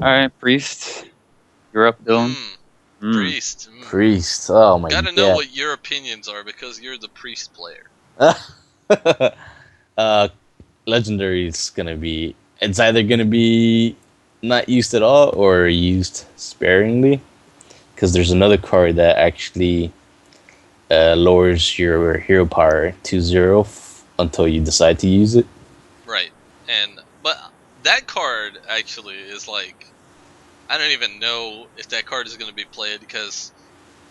Alright, Priest. You're up, Dylan. Priest. Priest. Oh my god. Gotta know what your opinions are because you're the Priest player. Legendary is gonna be. It's either gonna be not used at all or used sparingly, because there's another card that actually lowers your hero power to 0 until you decide to use it. Right, but that card actually is like, I don't even know if that card is going to be played because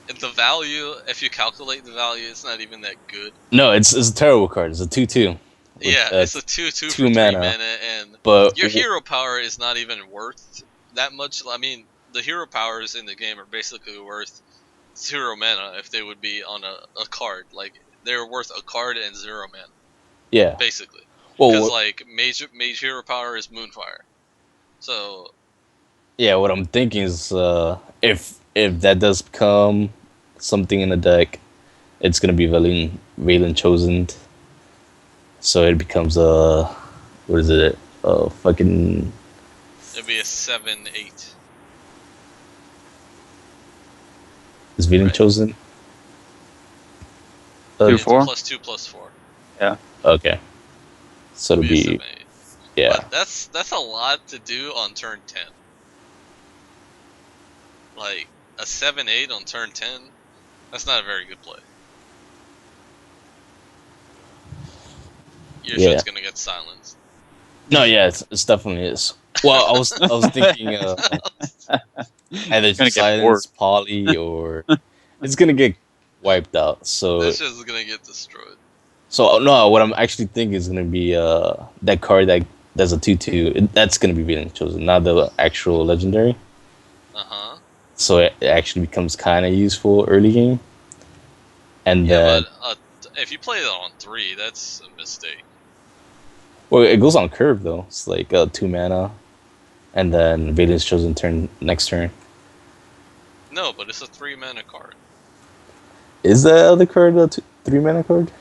the value, if you calculate the value, it's not even that good. No, it's a terrible card. It's a 2/2. Yeah, it's a 2/2 for 3 mana, and but your hero power is not even worth that much. I mean, the hero powers in the game are basically worth 0 mana if they would be on a card. Like, they're worth a card and 0 mana. Yeah. Basically. Well, because, like, mage hero power is Moonfire. So... Yeah, what I'm thinking is, if that does become something in the deck, it's gonna be Valen Chosen. So it becomes what is it? Fucking. It'd be a 7/8. Is Valen Chosen? 2/4. +2/+4. Yeah. Okay. So it'll be. 7/8. Yeah. But that's a lot to do on turn 10. Like, a 7/8 on turn 10, that's not a very good play. Your shit's gonna get silenced. No, yeah, it's definitely is. Well, I was thinking either silence Poly or it's gonna get wiped out. So this shit's gonna get destroyed. So no, what I'm actually thinking is gonna be that card that's a 2/2. That's gonna be being chosen, not the actual legendary. So it actually becomes kind of useful early game. And then, but if you play it on 3, that's a mistake. Well, it goes on curve though. It's like 2 mana, and then Valen's Chosen next turn. No, but it's a 3 mana card. Is that other card a 3 mana card?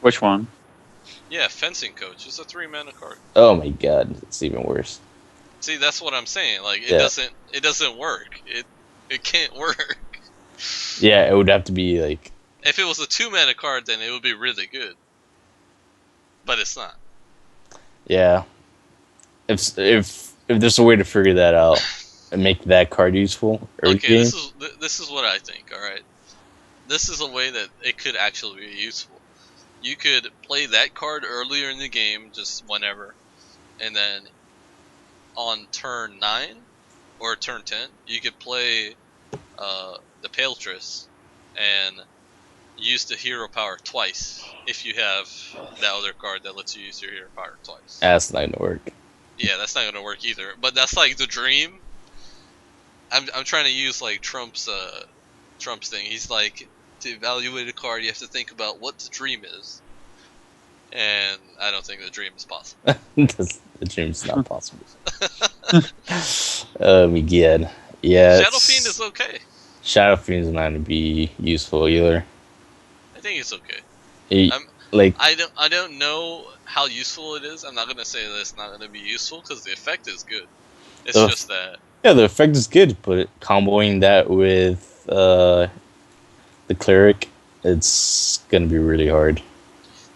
Which one? Yeah, Fencing Coach. It's a 3 mana card. Oh my god, it's even worse. See, that's what I'm saying. Like, it doesn't work. It can't work. Yeah, it would have to be like. If it was a 2 mana card, then it would be really good. But it's not. Yeah. If there's a way to figure that out and make that card useful early game. This is what I think. All right. This is a way that it could actually be useful. You could play that card earlier in the game, just whenever, and then on turn 9 or turn 10, you could play the Paletris and use the hero power twice if you have that other card that lets you use your hero power twice. That's not gonna work. Yeah, that's not gonna work either. But that's like the dream. I'm trying to use like Trump's thing. He's like, to evaluate a card, you have to think about what the dream is. And I don't think the dream is possible. The dream's not possible. Oh my god. Yeah. Shadow Fiend is okay. Shadow Fiend is not gonna be useful either. I think it's okay. I don't know how useful it is. I'm not gonna say that it's not gonna be useful because the effect is good. It's just that. Yeah, the effect is good, but comboing that with the cleric, it's gonna be really hard.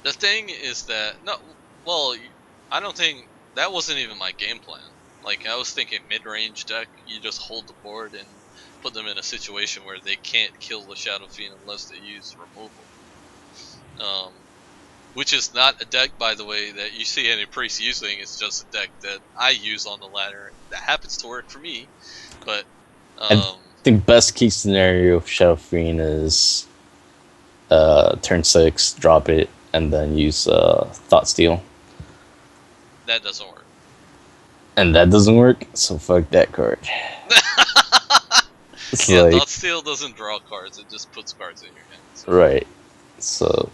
The thing is that I don't think that wasn't even my game plan. Like, I was thinking mid-range deck, you just hold the board and put them in a situation where they can't kill the Shadow Fiend unless they use removal. Which is not a deck, by the way, that you see any priest using. It's just a deck that I use on the ladder that happens to work for me. But I think best case scenario of Shadow Fiend is turn 6, drop it, and then use Thought Steal. That doesn't work. And that doesn't work, so fuck that card. Thought Steal doesn't draw cards; it just puts cards in your hand. So. Right. So.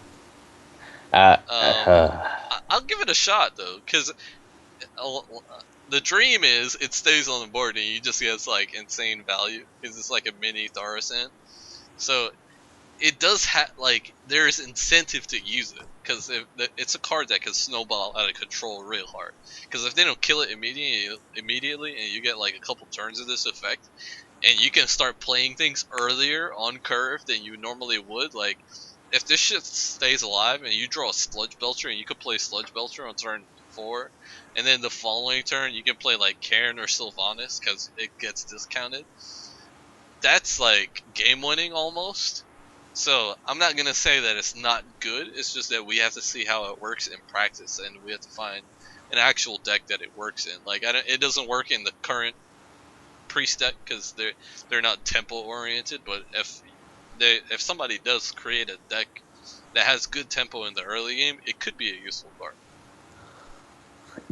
I'll give it a shot though, because the dream is it stays on the board and you just get like insane value because it's like a mini Thaurissan. So it does have like there's incentive to use it because it's a card that can snowball out of control real hard. Because if they don't kill it immediately, and you get like a couple turns of this effect, and you can start playing things earlier on curve than you normally would, like if this shit stays alive and you draw a Sludge Belcher and you could play Sludge Belcher on turn 4, and then the following turn you can play like Karen or Sylvanas because it gets discounted. That's like game winning almost. So I'm not gonna say that it's not good. It's just that we have to see how it works in practice, and we have to find an actual deck that it works in. Like it doesn't work in the current priest deck because they're not tempo oriented. But if somebody does create a deck that has good tempo in the early game, it could be a useful card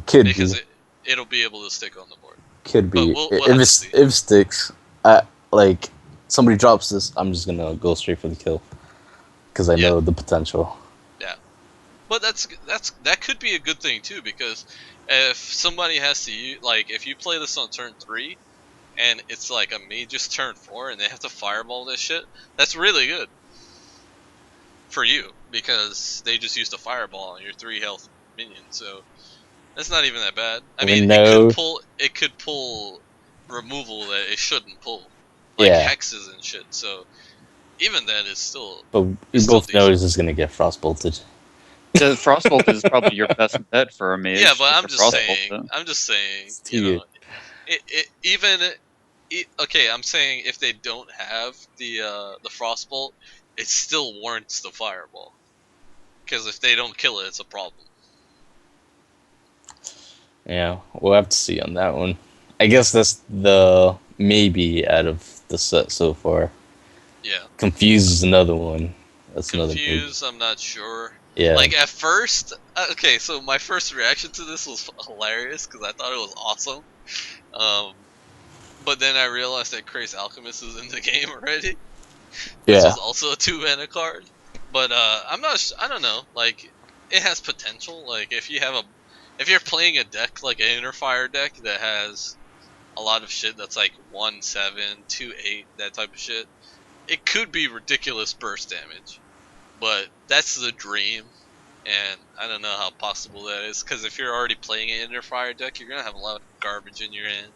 Could because be. it'll be able to stick on the board. Could be. We'll have to see. If it sticks, like somebody drops this, I'm just gonna go straight for the kill because I know the potential. Yeah, but that could be a good thing too, because if somebody has to like if you play this on turn 3 and it's like a mage's turn 4 and they have to fireball this shit, that's really good for you because they just used a fireball on your 3 health minion, so that's not even that bad. I mean, it could pull removal that it shouldn't pull, like hexes and shit. So even then, it's still. But we both know this is gonna get frostbolted. The Frostbolt is probably your best bet for a mage. Yeah, but I'm just saying. You know, okay, I'm saying if they don't have the Frostbolt, it still warrants the fireball. Because if they don't kill it, it's a problem. Yeah, we'll have to see on that one. I guess that's the maybe out of the set so far. Yeah. Confuse is another one. That's Confuse, I'm not sure. Yeah. Like at first, okay, so my first reaction to this was hilarious because I thought it was awesome. But then I realized that Craze Alchemist is in the game already. This is also a 2-mana card. But I don't know. Like it has potential. Like if you're playing a deck like an Inner Fire deck that has a lot of shit that's like 1/7, 2/8, that type of shit, it could be ridiculous burst damage. But that's the dream, and I don't know how possible that is, because if you're already playing an Inner Fire deck, you're gonna have a lot of garbage in your hand,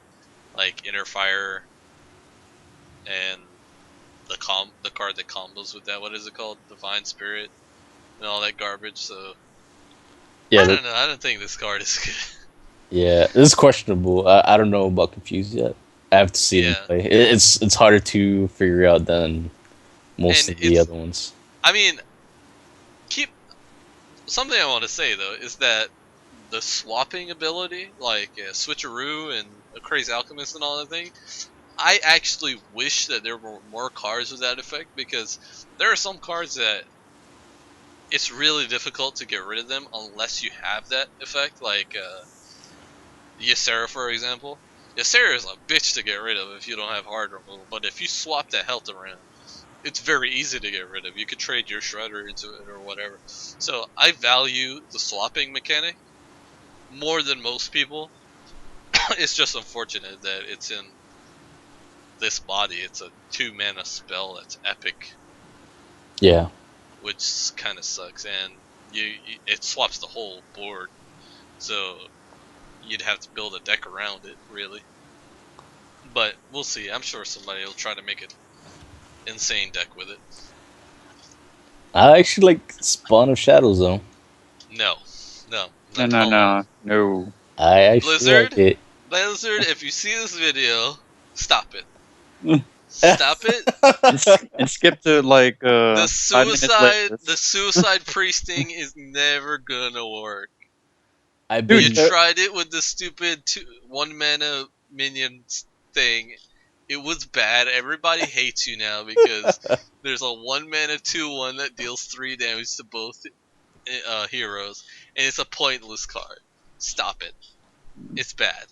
like Inner Fire, and the card that combos with that. What is it called? Divine Spirit, and all that garbage. So yeah, I don't know. I don't think this card is good. Yeah, this is questionable. I don't know about Confuse yet. I have to see them play. It's harder to figure out than most of the other ones. I mean, something I want to say though is that the swapping ability, like Switcheroo and a Crazy Alchemist and all that thing, I actually wish that there were more cards with that effect, because there are some cards that it's really difficult to get rid of them unless you have that effect, like Ysera, for example. Ysera is a bitch to get rid of if you don't have hard removal, but if you swap that health around, it's very easy to get rid of. You could trade your Shredder into it or whatever. So I value the swapping mechanic more than most people. It's just unfortunate that it's in this body. It's a 2-mana spell that's epic. Yeah. Which kind of sucks, and it swaps the whole board. So you'd have to build a deck around it, really. But we'll see. I'm sure somebody will try to make an insane deck with it. I actually like Spawn of Shadows, though. No. I actually Blizzard, like it. Blizzard, if you see this video, stop it. Stop it. And skip to like the suicide priest thing is never gonna work. You tried it with the stupid 1-mana minion thing. It was bad. Everybody hates you now because there's a 1-mana 2/1 that deals 3 damage to both heroes, and it's a pointless card. Stop it. It's bad.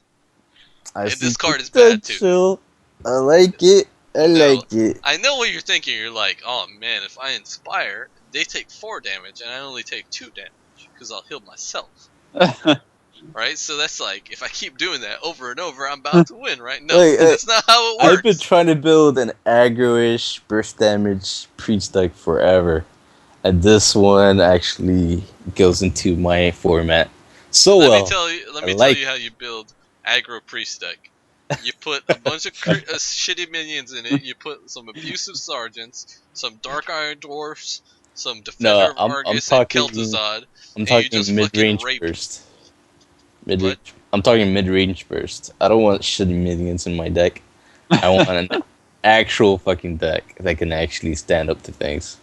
And this card is bad too. I like it. I like it. I know what you're thinking. You're like, oh man, if I inspire, they take 4 damage and I only take 2 damage because I'll heal myself. right? So that's like, if I keep doing that over and over, I'm bound to win, right? No, Hey, that's not how it I've been works. trying to build an aggro-ish burst damage priest deck forever, and this one actually goes into my format so Let me well. tell you. Let I me tell like. you how you build aggro priest deck. You put a bunch of shitty minions in it. You put some abusive sergeants, some dark iron dwarfs, some defender No, of I'm Argus and talking. Kel'Thuzad, I'm and you talking just fucking mid-range rape. burst. What? Mid-range. I'm talking mid-range burst. I don't want shitty minions in my deck. I want an actual fucking deck that can actually stand up to things.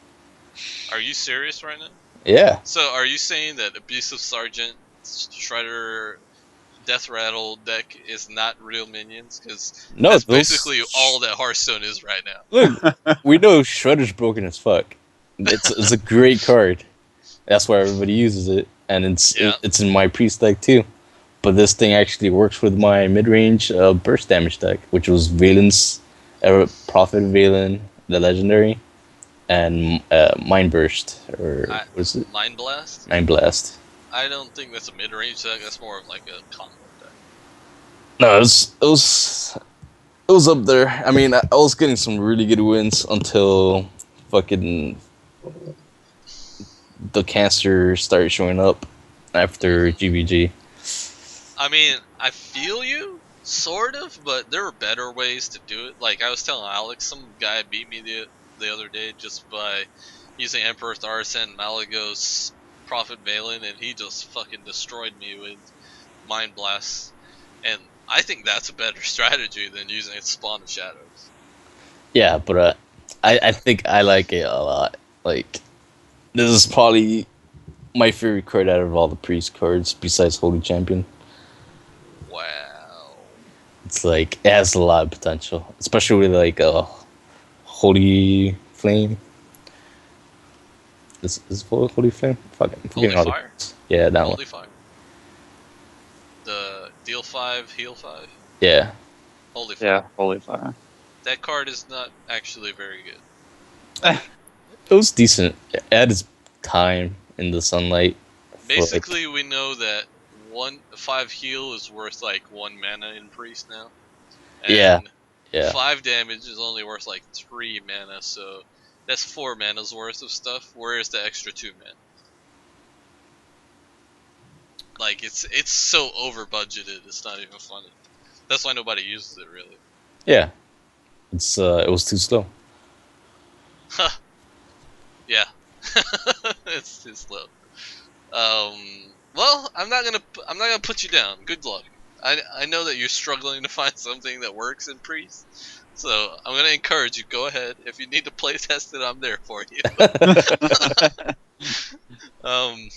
Are you serious right now? Yeah. So are you saying that abusive sergeant, shredder, death rattle deck is not real minions? Because No, that's those. basically all that Hearthstone is right now. Look, we know Shredder's broken as fuck. It's a great card. That's why everybody uses it, and Yeah. it's in my priest deck too. But this thing actually works with my mid-range burst damage deck, which was Valen's Prophet Valen, the legendary, and Mind Burst, or what is it? Mind Blast? Mind Blast. I don't think that's a mid-range deck. That's more of like a combo deck. No, it was up there. I mean, I was getting some really good wins until fucking the cancer started showing up after GBG. I mean, I feel you, sort of, but there were better ways to do it. Like I was telling Alex, some guy beat me the other day just by using Emperor Tharsan, Malagos, Prophet Valen, and he just fucking destroyed me with Mind Blast. And I think that's a better strategy than using Spawn of Shadows. Yeah, but I think I like it a lot. Like, this is probably my favorite card out of all the priest cards, besides Holy Champion. Wow. It's like it has a lot of potential, especially with like a Holy Flame. Is it Holy Flame? Fuck, I'm forgetting Holy all the Fire? cards. Yeah, that one. Holy Fire. The deal 5, heal 5. Yeah, Holy Fire. Yeah, holy fire. That card is not actually very good. it was decent. It had its time in the sunlight. For like, Basically, we know that 5 heal is worth like 1 mana in priest now. Yeah, And yeah. 5 damage is only worth like 3 mana, so that's 4 mana's worth of stuff. Where's the extra 2 mana? Like it's so over budgeted, it's not even funny. That's why nobody uses it really. Yeah, it was too slow. Yeah. It's too slow. Well, I'm not gonna put you down. Good luck. I know that you're struggling to find something that works in priest, so I'm gonna encourage you. Go ahead. If you need to play test it, I'm there for you. um,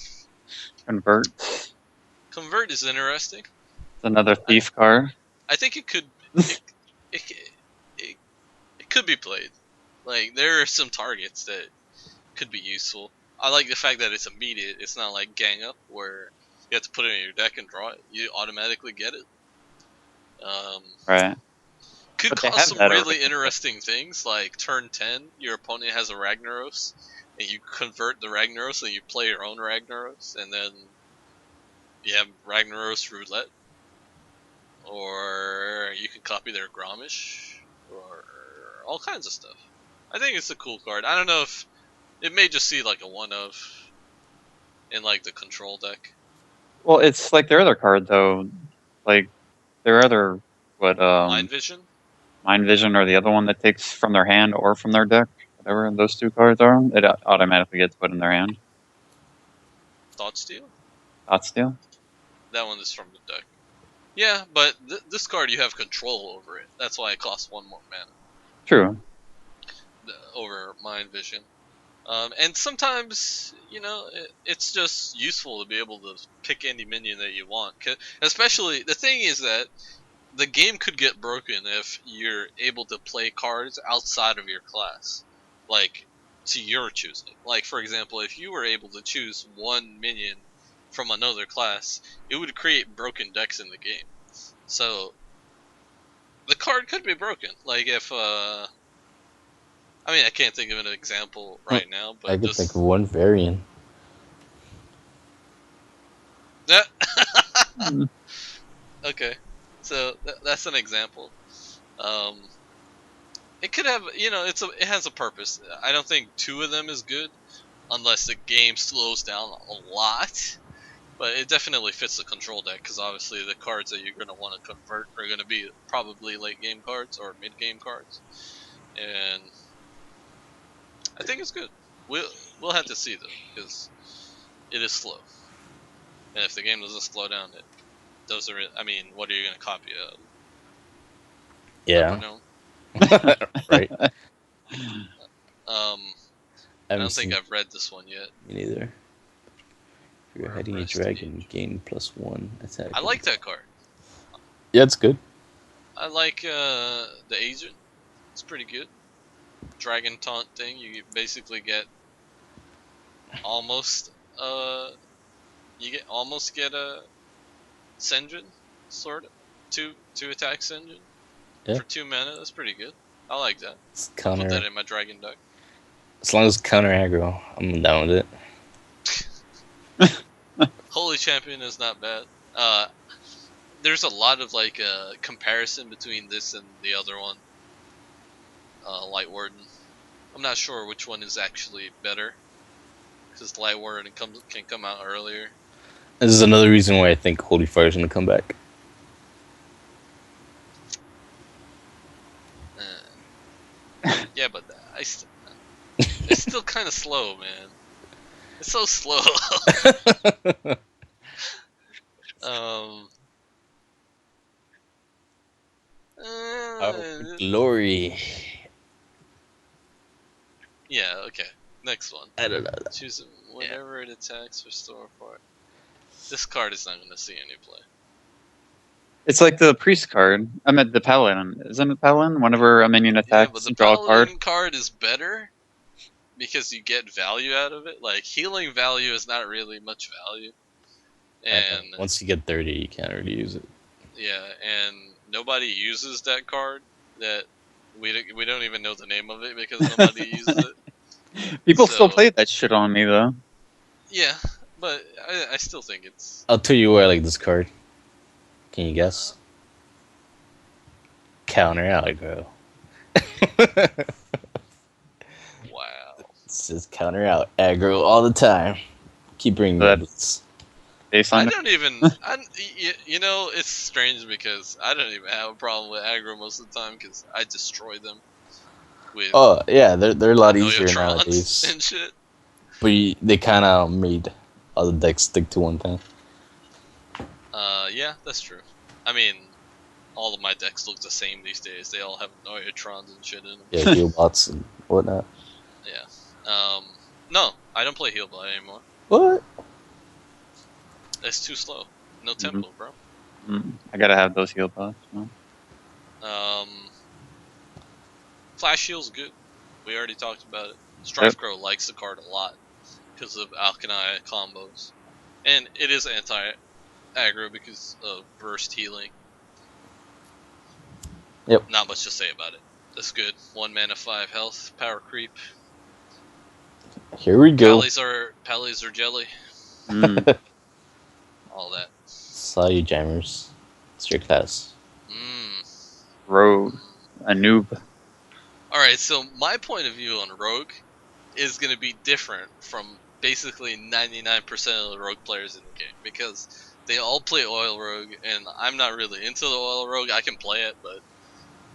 Convert. Convert is interesting. It's another thief card. I think it could it, it, it, it could be played. Like there are some targets that could be useful. I like the fact that it's immediate. It's not like gang up where you have to put it in your deck and draw it. You automatically get it. Right. Could But they cause have some that really already. interesting things, like turn 10, your opponent has a Ragnaros, and you convert the Ragnaros and you play your own Ragnaros, and then you have Ragnaros Roulette, or you can copy their Gromish, or all kinds of stuff. I think it's a cool card. I don't know if it may just see like a one of in like the control deck. Well, it's like their other card though. Like their other Mind Vision. Mind Vision or the other one that takes from their hand or from their deck, whatever those two cards are, it automatically gets put in their hand. Thought Steal? Thought Steal. That one is from the deck. Yeah, but this card you have control over it. That's why it costs 1 more mana True. over Mind Vision. And sometimes, you know, it's just useful to be able to pick any minion that you want. Especially, the thing is that the game could get broken if you're able to play cards outside of your class. Like, to your choosing. Like, for example, if you were able to choose one minion from another class, it would create broken decks in the game. So, the card could be broken. Like, if, I mean, I can't think of an example right now, I but could think just... of one variant. Okay, so that's an example. It could have, it has a purpose. I don't think two of them is good unless the game slows down a lot. But it definitely fits the control deck because obviously the cards that you're going to want to convert are going to be probably late game cards or mid game cards, and I think it's good. We'll have to see though because it is slow, and if the game doesn't slow down, it doesn't. I mean, what are you going to copy? Yeah. No. Right. I don't think I've read this one yet. Me neither. If you're hiding a dragon, gain +1 attack. I like that card. Yeah, it's good. I like the agent. It's pretty good. Dragon taunt thing. You basically get almost get a Senjin, sort of. Two attack Senjin for 2 mana. That's pretty good. I like that. I'll put that in my dragon deck. As long as it's counter aggro, I'm down with it. Holy Champion is not bad. There's a lot of comparison between this and the other one, Light Warden. I'm not sure which one is actually better, because Light Warden can come out earlier. This is another reason why I think Holy Fire is going to come back. Yeah, but it's still kind of slow, man. It's so slow. Glory. Yeah, okay. Next one. I don't know. Choose whenever it attacks, restore part. This card is not going to see any play. It's like the priest card. I meant the paladin. Isn't it paladin? Whenever a minion attacks, Yeah, but the draw a card. paladin card is better because you get value out of it. Like, healing value is not really much value. And once you get 30, you can't really use it. Yeah, and nobody uses that card. That we don't even know the name of it because nobody uses it. People still play that shit on me though. Yeah, but I still think it's. I'll tell you why I like this card. Can you guess? Counter aggro. Wow. It's just counter out aggro all the time. Keep bringing that. I don't even. It's strange because I don't even have a problem with aggro most of the time because I destroy them. With yeah, they're a lot easier nowadays. And shit. But they kind of made all the decks stick to one thing. Yeah, that's true. I mean, all of my decks look the same these days. They all have Neotrons and shit in them. Yeah, heal bots and whatnot. Yeah. No, I don't play Healbot anymore. What? It's too slow. No tempo, bro. I gotta have those heal bots. No? Flash Shield's good. We already talked about it. Strifecrow likes the card a lot because of Alchemy combos. And it is anti-aggro because of burst healing. Yep. Not much to say about it. That's good. 1 mana, 5 health, power creep. Here we go. Pallies are jelly. All that. Saw you, jammers. It's your class. Rogue. A noob. Alright, so my point of view on Rogue is going to be different from basically 99% of the Rogue players in the game because they all play Oil Rogue, and I'm not really into the Oil Rogue. I can play it, but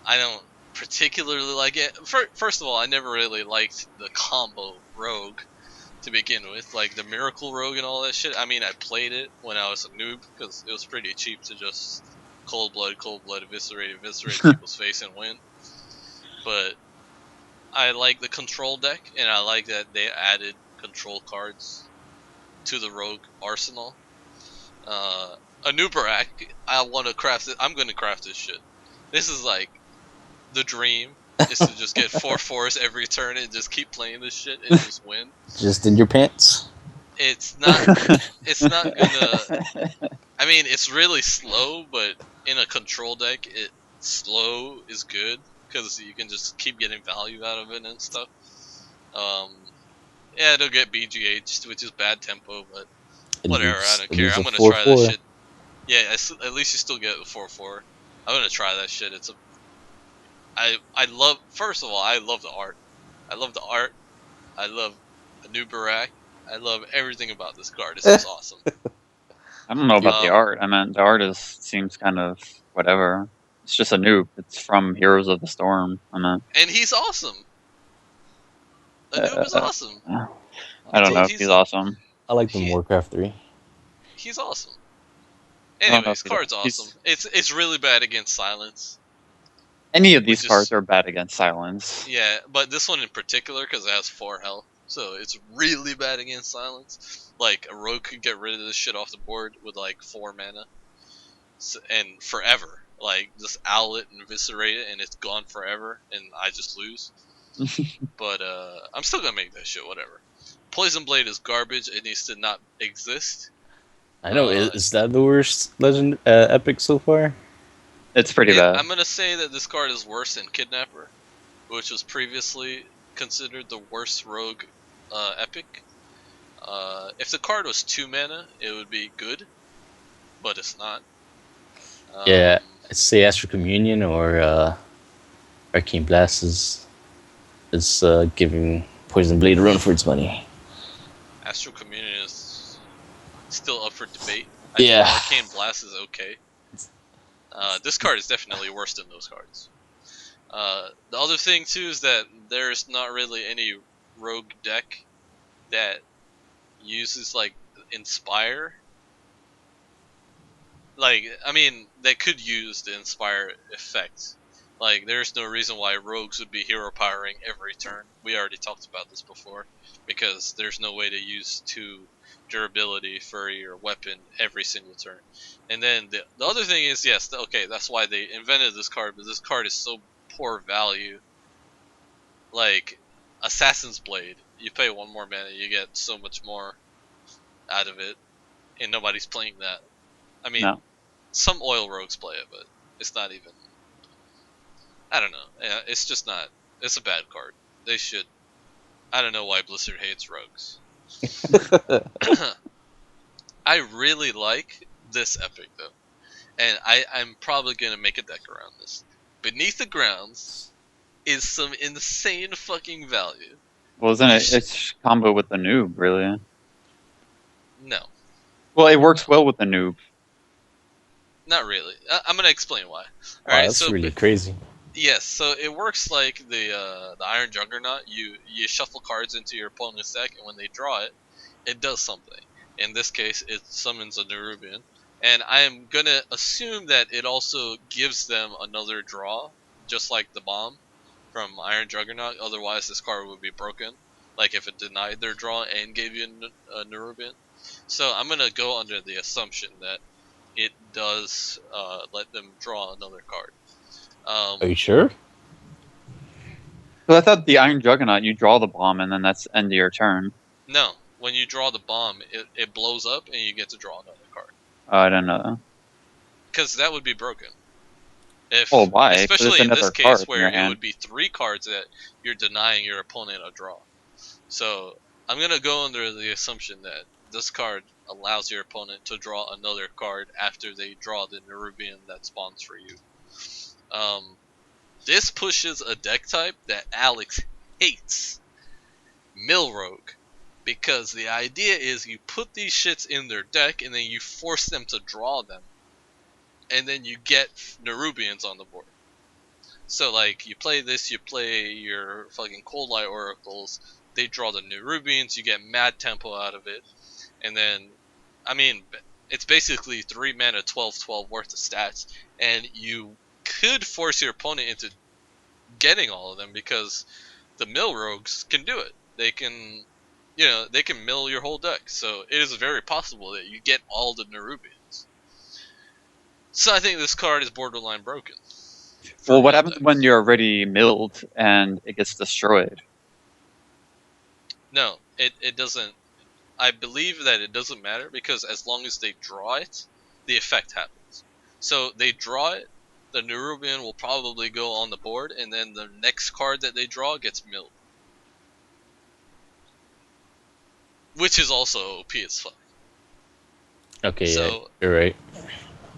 I don't particularly like it. First of all, I never really liked the combo Rogue to begin with, like the Miracle Rogue and all that shit. I mean, I played it when I was a noob because it was pretty cheap to just cold blood, eviscerate people's face and win. But I like the control deck, and I like that they added control cards to the Rogue arsenal. A Nubarak, I want to craft it. I'm going to craft this shit. This is like the dream, is to just get 4/4s every turn and just keep playing this shit and just win. Just in your pants? It's not gonna. I mean, it's really slow, but in a control deck, slow is good because you can just keep getting value out of it and stuff. Yeah, it'll get BGH, which is bad tempo, but whatever. I don't care. I'm gonna try that shit. Yeah, at least you still get a 4/4. I'm gonna try that shit. I love. First of all, I love the art. I love the art. I love a new Barak. I love everything about this card. It's just awesome. I don't know about the Um, art. I mean, the art seems kind of whatever. It's just a noob. It's from Heroes of the Storm. I mean, and he's awesome. Anub is uh, awesome. I don't know Dude, if he's awesome. I like the he Warcraft 3. he's awesome. I don't know Anyways, if card's awesome. he's It's really bad against silence, any of these which cards is are bad against silence. yeah, but this one in particular because it has 4 health, so it's really bad against silence. Like a rogue could get rid of this shit off the board with like 4 mana, and forever. Like just owl it and eviscerate it, and it's gone forever, and I just lose. But I'm still gonna make that shit. Whatever. Poison Blade is garbage. It needs to not exist. I know. Uh, Is that the worst legend epic so far? It's pretty bad. I'm gonna say that this card is worse than Kidnapper, which was previously considered the worst rogue epic. If the card was 2 mana, it would be good, but it's not. Yeah, I'd say Astral Communion or Arcane Blast is giving Poison Blade a run for its money. Astral Communion is still up for debate. Yeah. I think Arcane Blast is okay. This card is definitely worse than those cards. The other thing too is that there's not really any rogue deck that uses like Inspire. Like, I mean, they could use the Inspire effect. Like, there's no reason why rogues would be hero powering every turn. We already talked about this before, because there's no way to use 2 durability for your weapon every single turn. And then the other thing is, yes, okay, that's why they invented this card, but this card is so poor value. Like, Assassin's Blade, you pay 1 more mana, you get so much more out of it, and nobody's playing that. I mean, No. some oil rogues play it, but it's not even. I don't know. Yeah, it's just not. It's a bad card. They should. I don't know why Blizzard hates rogues. I really like this epic though, and I'm probably gonna make a deck around this. Beneath the Grounds is some insane fucking value. Well, isn't it? It's combo with the noob, really. No, Well, it works well with the noob. not really. I'm gonna explain why. Wow, Alright, that's so really crazy. yes, so it works like the Iron Juggernaut. You shuffle cards into your opponent's deck, and when they draw it, it does something. In this case, it summons a Nerubian, and I am gonna assume that it also gives them another draw, just like the bomb from Iron Juggernaut. Otherwise, this card would be broken. Like if it denied their draw and gave you a Nerubian. So I'm gonna go under the assumption that it does let them draw another card. Are you sure? But I thought the Iron Juggernaut, you draw the bomb, and then that's end of your turn. No, when you draw the bomb, it blows up and you get to draw another card. I don't know. Because that would be broken. If, Well, why? 'Cause especially it's in this another case card in where your it hand. would be 3 cards that you're denying your opponent a draw. So I'm going to go under the assumption that this card allows your opponent to draw another card after they draw the Nerubian that spawns for you. This pushes a deck type that Alex hates. Mill Rogue. Because the idea is you put these shits in their deck and then you force them to draw them. And then you get Nerubians on the board. So like you play this, you play your fucking Cold Light Oracles, they draw the Nerubians, you get mad tempo out of it. And then, I mean, it's basically 3 mana 12/12 worth of stats. And you could force your opponent into getting all of them because the Mill Rogues can do it. They can, they can mill your whole deck. So it is very possible that you get all the Nerubians. So I think this card is borderline broken. Well, what happens when you're already milled and it gets destroyed? No, it doesn't. I believe that it doesn't matter because as long as they draw it, the effect happens. So they draw it, the Nerubian will probably go on the board, and then the next card that they draw gets milled. Which is also OP as fuck. Okay, So- yeah, you're right.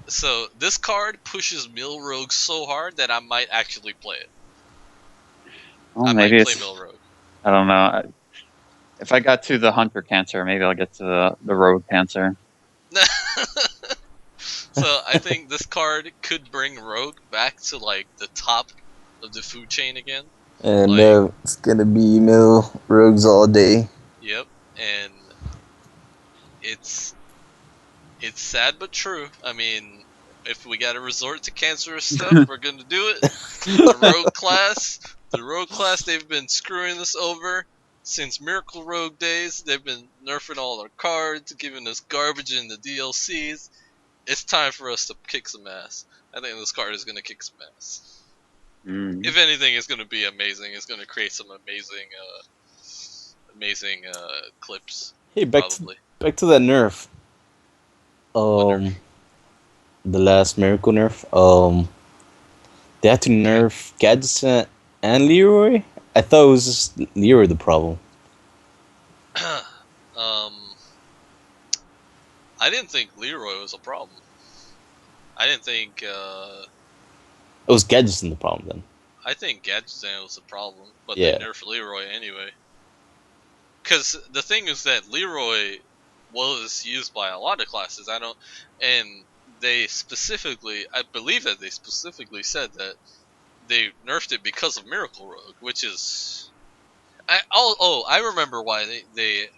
So this card pushes Mill Rogue so hard that I might actually play it. Well, I maybe might play it's. Mill Rogue. I don't know. If I got to the Hunter Cancer, maybe I'll get to the Rogue Cancer. So I think this card could bring Rogue back to like the top of the food chain again. And Like, it's gonna be mill rogues all day. yep, and it's sad but true. I mean, if we got to resort to cancerous stuff, we're gonna do it. The Rogue class, they've been screwing us over since Miracle Rogue days. They've been nerfing all our cards, giving us garbage in the DLCs. It's time for us to kick some ass. I think this card is gonna kick some ass. Mm. If anything, it's gonna be amazing. It's gonna create some amazing clips. Hey, Probably. back to that nerf. What nerf? The last miracle nerf. They had to nerf Gadgets and Leroy. I thought it was just Leroy the problem. I didn't think Leroy was a problem. I didn't think. It was Gadgets the problem then. I think Gadgetzan was the problem, but they Yeah. nerfed Leroy anyway. Because the thing is that Leroy was used by a lot of classes. And they specifically, I believe that they specifically said that they nerfed it because of Miracle Rogue, which is. I remember why they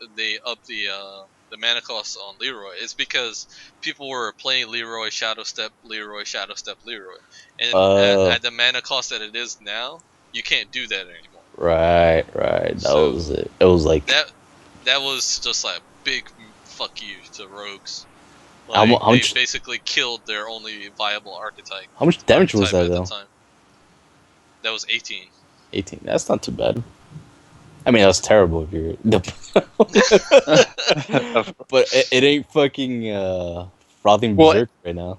upped the mana cost on Leroy. It's because people were playing Leroy Shadow Step, Leroy Shadow Step, Leroy, and at the mana cost that it is now, you can't do that anymore. Right. That So was it. It was like that was just like a big fuck you to rogues. how Like they much basically killed their only viable archetype. how much damage was that at the though? time. That was 18. 18. That's not too bad. I mean, that's terrible if you're. But it ain't fucking frothing Well, berserk right now.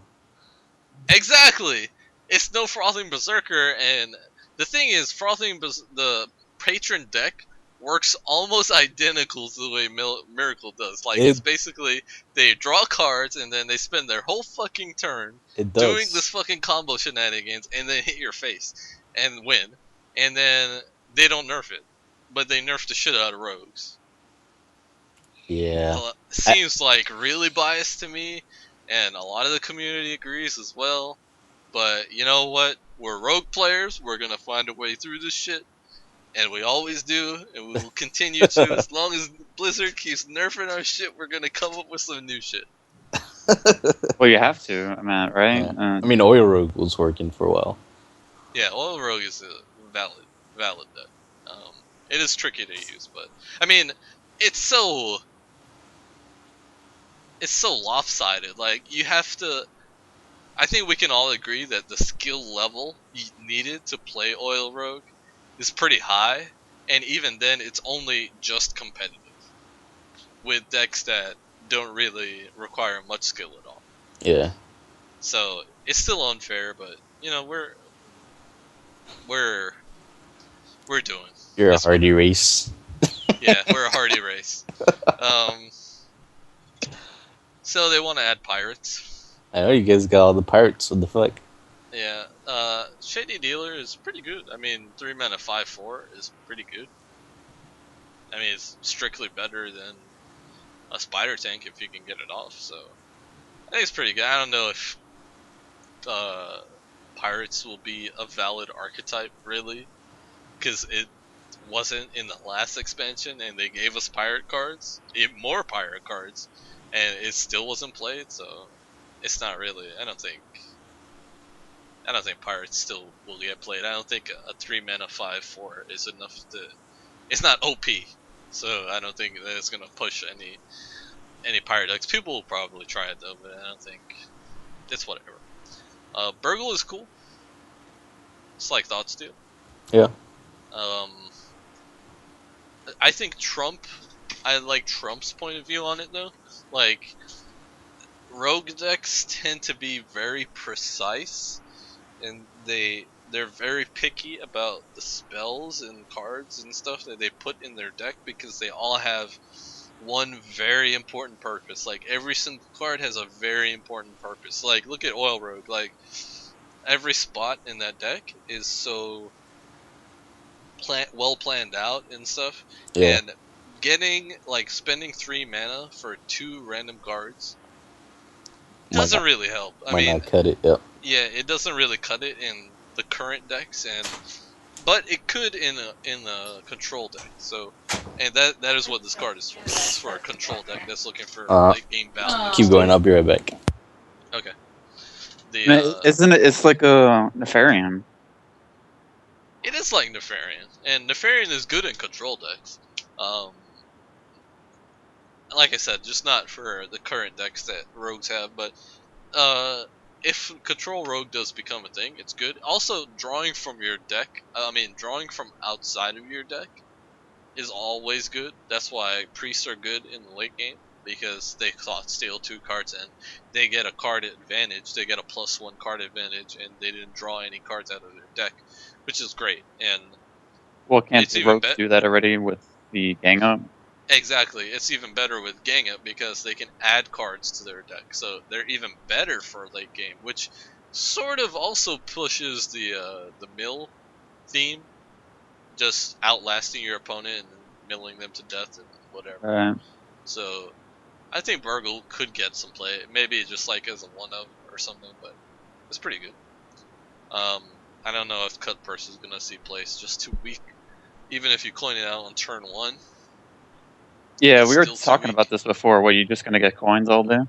Exactly. It's no Frothing Berserker, and the thing is, the patron deck works almost identical to the way Miracle does. Like, it's basically they draw cards and then they spend their whole fucking turn It doing does. this fucking combo shenanigans and then hit your face and win. And then they don't nerf it, but they nerf the shit out of Rogues. Yeah. Seems like really biased to me, and a lot of the community agrees as well. But you know what? We're rogue players. We're gonna find a way through this shit, and we always do, and we will continue to. As long as Blizzard keeps nerfing our shit, we're gonna come up with some new shit. Well, you have to. I mean, right? Yeah. I mean, Oil Rogue was working for a while. Yeah, Oil Rogue is a valid deck. It is tricky to use, but I mean, it's so lopsided. Like, you have to. I think we can all agree that the skill level needed to play Oil Rogue is pretty high, and even then, it's only just competitive with decks that don't really require much skill at all. Yeah. So it's still unfair, but you know we're doing. You're a hardy race. Yeah, we're a hardy race. So they want to add pirates. I know you guys got all the pirates. What the fuck? Yeah, Shady Dealer is pretty good. I mean, 3 mana 5/4 is pretty good. I mean, it's strictly better than a Spider Tank if you can get it off. So I think it's pretty good. I don't know if pirates will be a valid archetype really, because it wasn't in the last expansion, and they gave us more pirate cards, and it still wasn't played. So it's not really. I don't think pirates still will get played. I don't think a 3 mana 5/4 is enough to. It's not OP, so I don't think that it's gonna push any pirate decks. People will probably try it though, but I don't think it's whatever. Burgle is cool. It's like Thought Steal. Yeah. I think I like Trump's point of view on it though. Like, rogue decks tend to be very precise, and they're very picky about the spells and cards and stuff that they put in their deck, because they all have one very important purpose. Like every single card has a very important purpose. Like look at Oil Rogue. Like every spot in that deck is so well planned out and stuff. Yeah, And getting like spending 3 mana for 2 random cards might doesn't not really help. I might mean, not cut it. Yep. yeah, it doesn't really cut it in the current decks, but it could in a control deck. So, and that is what this card is for. It's for a control deck that's looking for Uh, late game value and Keep stuff. going. I'll be right back. Okay. Isn't it? It's like a Nefarian. It is like Nefarian, and Nefarian is good in control decks. Um, like I said, just not for the current decks that rogues have, but if control rogue does become a thing, it's good. Also, drawing from your deck, drawing from outside of your deck is always good. That's why priests are good in the late game, because they thought steal 2 cards and they get a card advantage. They get a +1 card advantage, and they didn't draw any cards out of their deck, which is great. And Well, can't it's the even rogues better. do that already with the gang up? Exactly, it's even better with Gang Up because they can add cards to their deck, so they're even better for late game, which sort of also pushes the mill theme, just outlasting your opponent and milling them to death and whatever. Right. So I think Burgle could get some play, maybe just like as a 1-of or something, but it's pretty good. I don't know if Cut Purse is gonna see play. It's just too weak. Even if you coin it out on turn 1, Yeah, it's we were still too talking weak. about this before. What, you just gonna get coins all day?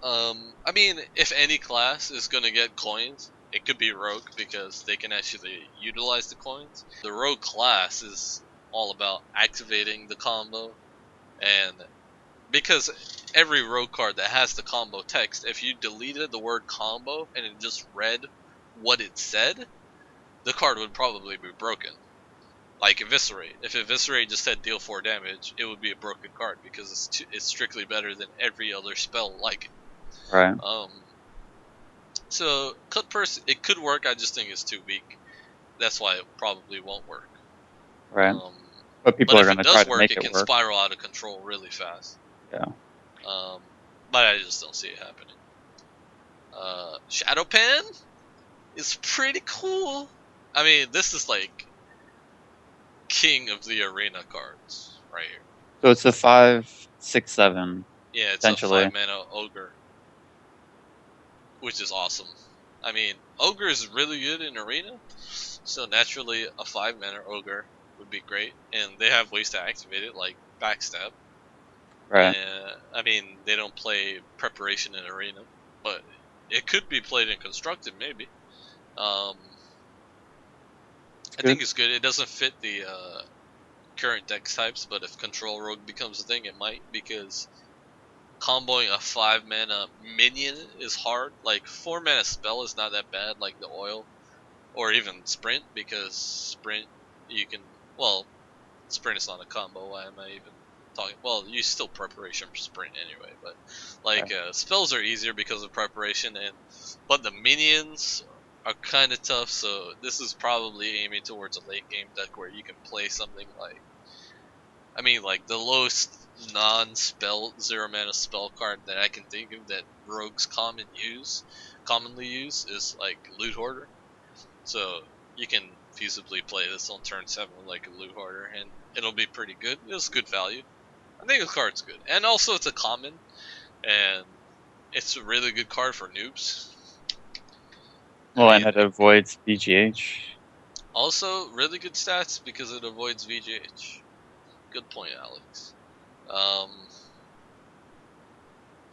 I mean, if any class is gonna get coins, it could be Rogue because they can actually utilize the coins. The Rogue class is all about activating the combo, and because every Rogue card that has the combo text, if you deleted the word combo and it just read what it said, the card would probably be broken. Like Eviscerate. If Eviscerate just said deal 4 damage, it would be a broken card because it's strictly better than every other spell like it. Right. So Cut Purse, it could work. I just think it's too weak. That's why it probably won't work. Right. Um, But people but are if it gonna try does to work, make it it can work. spiral out of control really fast. Yeah. But I just don't see it happening. Shadow Pen is pretty cool. I mean, this is like king of the arena cards right here. So it's a 5, 6, 7. Yeah, it's a Essentially. 5-mana ogre, which is awesome. I mean, ogre is really good in arena, so naturally a 5-mana ogre would be great, and they have ways to activate it, like backstab. Right. I mean, they don't play preparation in arena, but it could be played in constructed maybe. I think it's good. It doesn't fit the current deck types, but if control rogue becomes a thing, it might, because comboing a 5-mana minion is hard. Like 4-mana spell is not that bad, like the oil or even sprint, because sprint you can, well, sprint is not a combo. Why am I even talking? Well, you still preparation for sprint anyway, but like spells are easier because of preparation, but the minions are kind of tough. So this is probably aiming towards a late game deck where you can play something like, I mean, like the lowest non-spell 0-mana spell card that I can think of that rogues commonly use is like Loot Hoarder. So you can feasibly play this on turn 7 like a Loot Hoarder, and it'll be pretty good. It's good value. I think the card's good, and also it's a common, and it's a really good card for noobs. Well, I and mean, it avoids BGH. also really good stats because it avoids VGH. Good point, Alex.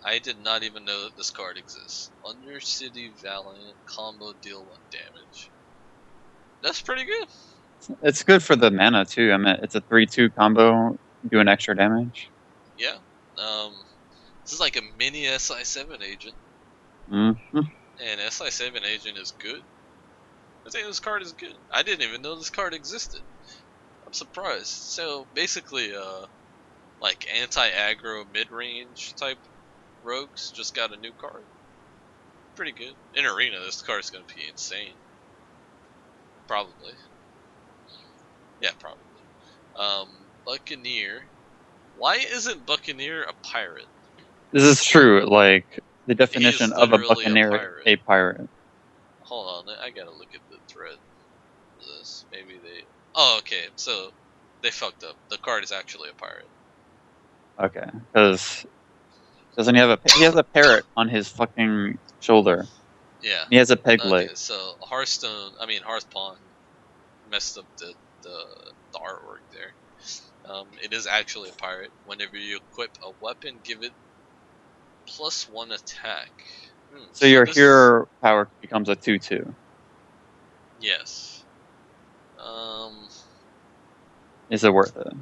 I did not even know that this card exists. Undercity Valiant combo deal 1 damage. That's pretty good. It's good for the mana too. I mean, it's a 3/2 combo doing extra damage. Yeah. This is like a mini SI7 agent, Mm-hmm. and SI7 agent is good. I think this card is good. I didn't even know this card existed. I'm surprised. So basically, like anti-aggro mid-range type rogues just got a new card. Pretty good. In arena, this card's gonna be insane. Probably. Yeah, probably. Buccaneer. Why isn't Buccaneer a pirate? This is true. Like the definition He's of a literally a buccaneer, pirate. a pirate. Hold on, I gotta look at the thread for this. Maybe they. Oh, okay. So they fucked up. The card is actually a pirate. Okay, because doesn't he have a? He has a parrot on his fucking shoulder. Yeah. He has a peg Okay. leg. So Hearthpawn messed up the artwork there. It is actually a pirate. Whenever you equip a weapon, give it +1 attack. So your this hero power becomes a 2/2. Yes. Is it worth it?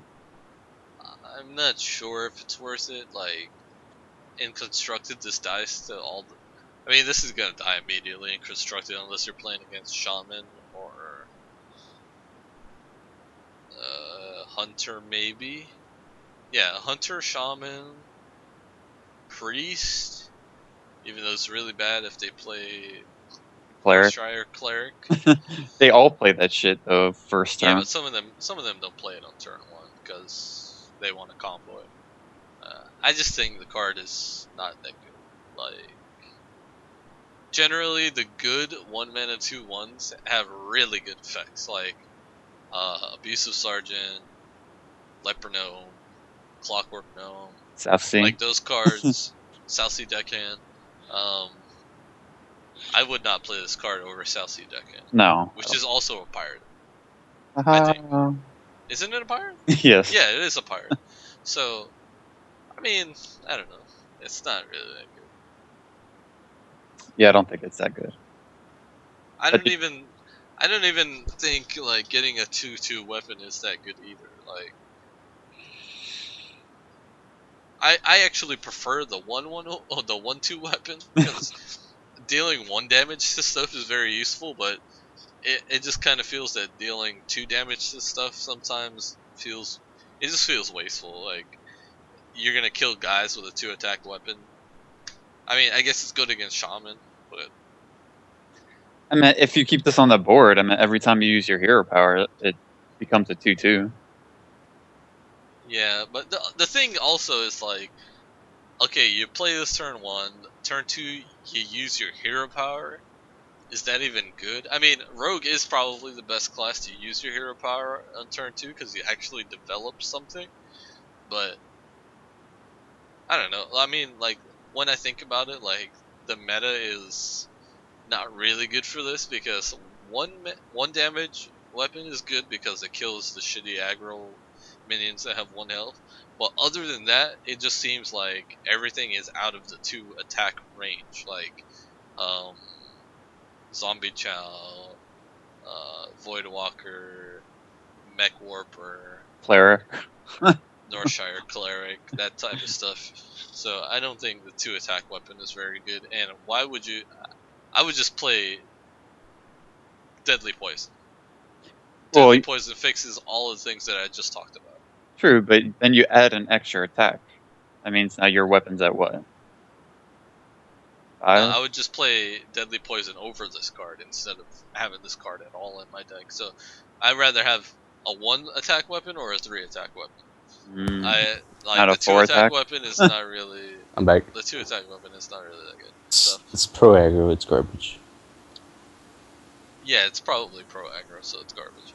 I'm not sure if it's worth it. Like, in constructed, this dies to all. I mean, this is gonna die immediately in constructed unless you're playing against shaman or hunter, maybe. Yeah, hunter, shaman, priest. Even though it's really bad if they play Cleric. Shire cleric. They all play that shit though. First Yeah, turn. but some of them don't play it on turn 1 because they want to combo it. I just think the card is not that good. Like, generally, the good 1-mana 2/1s have really good effects, like Abusive Sergeant, Leper Gnome, Clockwork Gnome. South Sea. Like those cards, South Sea Deckhand. I would not play this card over South Sea Deckhand, No. which is also a pirate. I think. Uh, Isn't it a pirate? yes. Yeah, it is a pirate. So, I mean, I don't know. It's not really that good. Yeah, I don't think it's that good. I But don't even think like getting a 2/2 weapon is that good either. Like, I actually prefer the 1/1 or the 1/2 weapon because dealing 1 damage to stuff is very useful, but it just kind of feels that dealing 2 damage to stuff sometimes just feels wasteful. Like, you're gonna kill guys with a 2 attack weapon. I mean, I guess it's good against shaman, but I mean, if you keep this on the board, I mean, every time you use your hero power, it becomes a 2/2. yeah. But the thing also is like, okay, you play this turn 1, turn 2, you use your hero power. Is that even good? I mean, Rogue is probably the best class to use your hero power on turn 2 because you actually develop something. But I don't know. I mean, like, when I think about it, like, the meta is not really good for this because one damage weapon is good because it kills the shitty aggro minions that have 1 health. But other than that, it just seems like everything is out of the 2 attack range. Like, um, Zombie Chow, Voidwalker, Mech Warper, Cleric. Northshire Cleric, that type of stuff. So I don't think the 2 attack weapon is very good. And why would you? I would just play Deadly Poison. Well, Deadly Poison fixes all the things that I just talked about. true, but then you add an extra attack. That means now your weapon's at what? No, 5? I would just play Deadly Poison over this card instead of having this card at all in my deck. So I'd rather have a 1 attack weapon or a 3 attack weapon. Not a The 2 4 attack attack? weapon is not really. I'm back. The 2 attack weapon is not really that good. It's pro aggro. It's garbage. Yeah, it's probably pro aggro, so it's garbage.